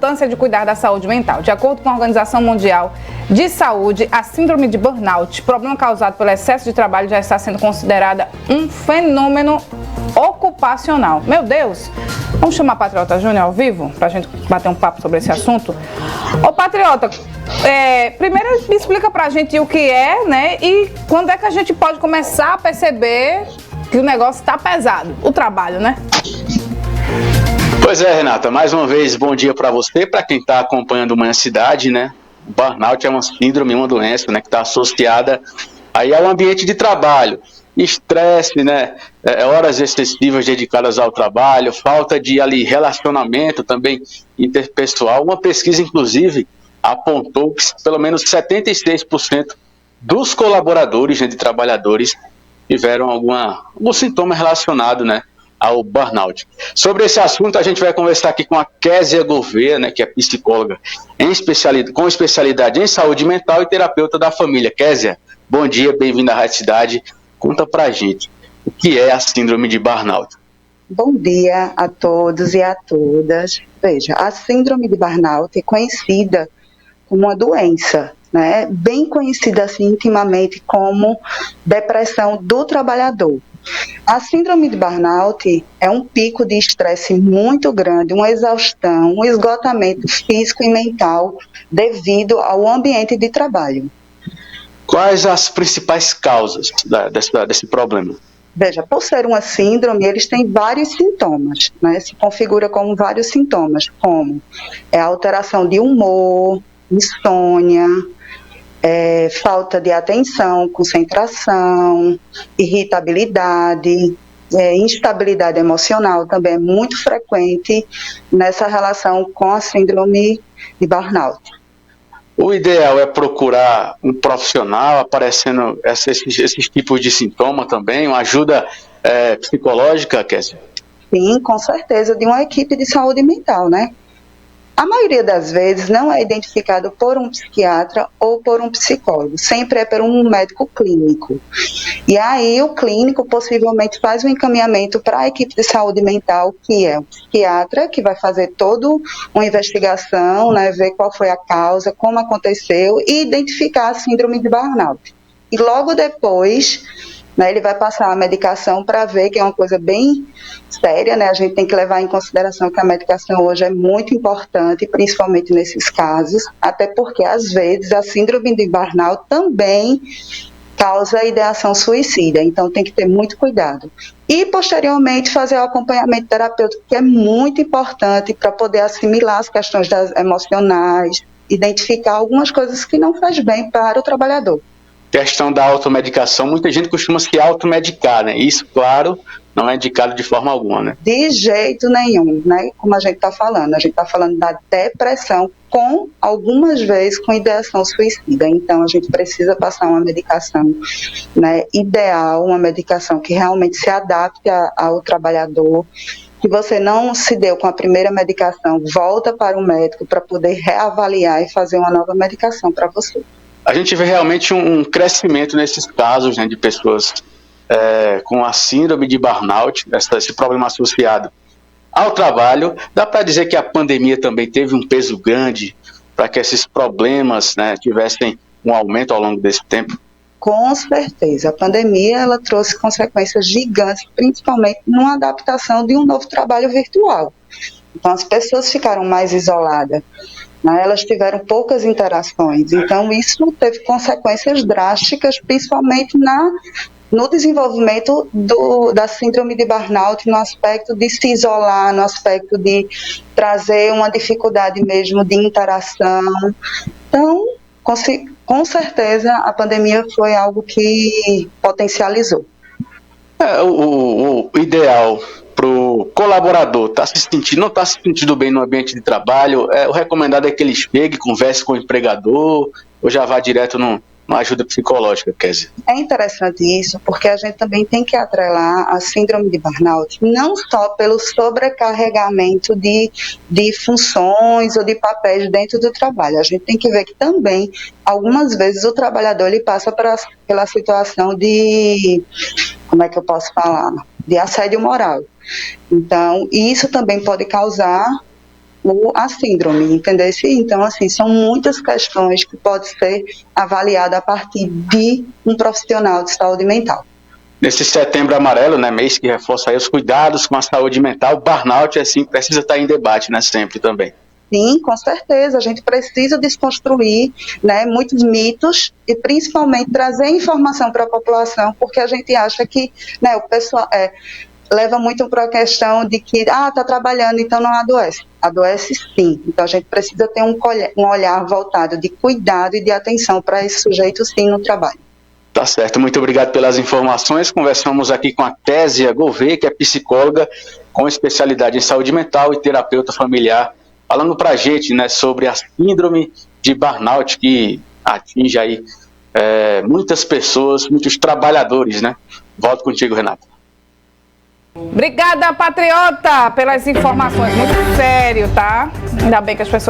importância de cuidar da saúde mental. De acordo com a Organização Mundial de Saúde, a síndrome de burnout, problema causado pelo excesso de trabalho, já está sendo considerada um fenômeno ocupacional. Meu Deus! Vamos chamar a Patriota Júnior ao vivo para a gente bater um papo sobre esse assunto? Ô Patriota, primeiro me explica pra gente o que é, né? E quando é que a gente pode começar a perceber que o negócio tá pesado, o trabalho, né? Pois é, Renata, mais uma vez, bom dia para você, para quem está acompanhando o Manhã Cidade, né? O burnout é uma síndrome, uma doença, né, que está associada aí ao ambiente de trabalho. Estresse, né, horas excessivas dedicadas ao trabalho, falta de relacionamento também interpessoal. Uma pesquisa, inclusive, apontou que pelo menos 76% dos colaboradores, né, de trabalhadores tiveram algum sintoma relacionado, né, ao burnout. Sobre esse assunto, a gente vai conversar aqui com a Késia Gouveia, né, que é psicóloga com especialidade em saúde mental e terapeuta da família. Késia, bom dia, bem-vinda à Rádio Cidade. Conta pra gente o que é a síndrome de burnout. Bom dia a todos e a todas. Veja, a síndrome de burnout é conhecida como uma doença, né? Bem conhecida assim intimamente como depressão do trabalhador. A síndrome de burnout é um pico de estresse muito grande, uma exaustão, um esgotamento físico e mental devido ao ambiente de trabalho. Quais as principais causas desse problema? Veja, por ser uma síndrome, eles têm vários sintomas, né? Se configura como vários sintomas, como a alteração de humor, insônia, falta de atenção, concentração, irritabilidade, instabilidade emocional também é muito frequente nessa relação com a síndrome de burnout. O ideal é procurar um profissional aparecendo esses tipos de sintoma também, uma ajuda psicológica, Késia? Sim, com certeza, de uma equipe de saúde mental, né? A maioria das vezes não é identificado por um psiquiatra ou por um psicólogo, sempre é por um médico clínico. E aí o clínico possivelmente faz um encaminhamento para a equipe de saúde mental, que é um psiquiatra, que vai fazer toda uma investigação, né, ver qual foi a causa, como aconteceu e identificar a síndrome de burnout. E logo depois, né, ele vai passar a medicação para ver, que é uma coisa bem séria, né? A gente tem que levar em consideração que a medicação hoje é muito importante, principalmente nesses casos, até porque, às vezes, a síndrome de burnout também causa ideação suicida, então tem que ter muito cuidado. E, posteriormente, fazer o acompanhamento terapêutico, que é muito importante para poder assimilar as questões emocionais, identificar algumas coisas que não faz bem para o trabalhador. Questão da automedicação, muita gente costuma se automedicar, né? Isso, claro, não é indicado de forma alguma, né? De jeito nenhum, né? Como a gente está falando da depressão com, algumas vezes, com ideação suicida. Então, a gente precisa passar uma medicação, né, ideal, uma medicação que realmente se adapte ao trabalhador. Se você não se deu com a primeira medicação, volta para o médico para poder reavaliar e fazer uma nova medicação para você. A gente vê realmente um crescimento nesses casos, né, de pessoas com a síndrome de burnout, esse problema associado ao trabalho. Dá para dizer que a pandemia também teve um peso grande para que esses problemas, né, tivessem um aumento ao longo desse tempo? Com certeza. A pandemia ela trouxe consequências gigantes, principalmente numa adaptação de um novo trabalho virtual. Então, as pessoas ficaram mais isoladas. Elas tiveram poucas interações, então isso teve consequências drásticas, principalmente no desenvolvimento da síndrome de burnout, no aspecto de se isolar, no aspecto de trazer uma dificuldade mesmo de interação. Então, com certeza, a pandemia foi algo que potencializou. O ideal para o colaborador não está se sentindo bem no ambiente de trabalho, o recomendado é que ele chegue, converse com o empregador, ou já vá direto numa ajuda psicológica, Késia? É interessante isso, porque a gente também tem que atrelar a síndrome de burnout, não só pelo sobrecarregamento de funções ou de papéis dentro do trabalho. A gente tem que ver que também, algumas vezes, o trabalhador ele passa pela situação de, como é que eu posso falar? De assédio moral. Então, isso também pode causar a síndrome, entendeu? Então, assim, são muitas questões que podem ser avaliadas a partir de um profissional de saúde mental. Nesse setembro amarelo, né, mês que reforça aí os cuidados com a saúde mental, o burnout, assim, precisa estar em debate, né, sempre também. Sim, com certeza, a gente precisa desconstruir, né, muitos mitos e principalmente trazer informação para a população, porque a gente acha que, né, o pessoal leva muito para a questão de que, está trabalhando, então não adoece. Adoece sim, então a gente precisa ter um olhar voltado de cuidado e de atenção para esse sujeito sim no trabalho. Tá certo, muito obrigado pelas informações. Conversamos aqui com a Késia Gouveia, que é psicóloga com especialidade em saúde mental e terapeuta familiar, falando para a gente, né, sobre a síndrome de burnout que atinge aí muitas pessoas, muitos trabalhadores, né? Volto contigo, Renata. Obrigada, patriota, pelas informações. Muito sério, tá? Ainda bem que as pessoas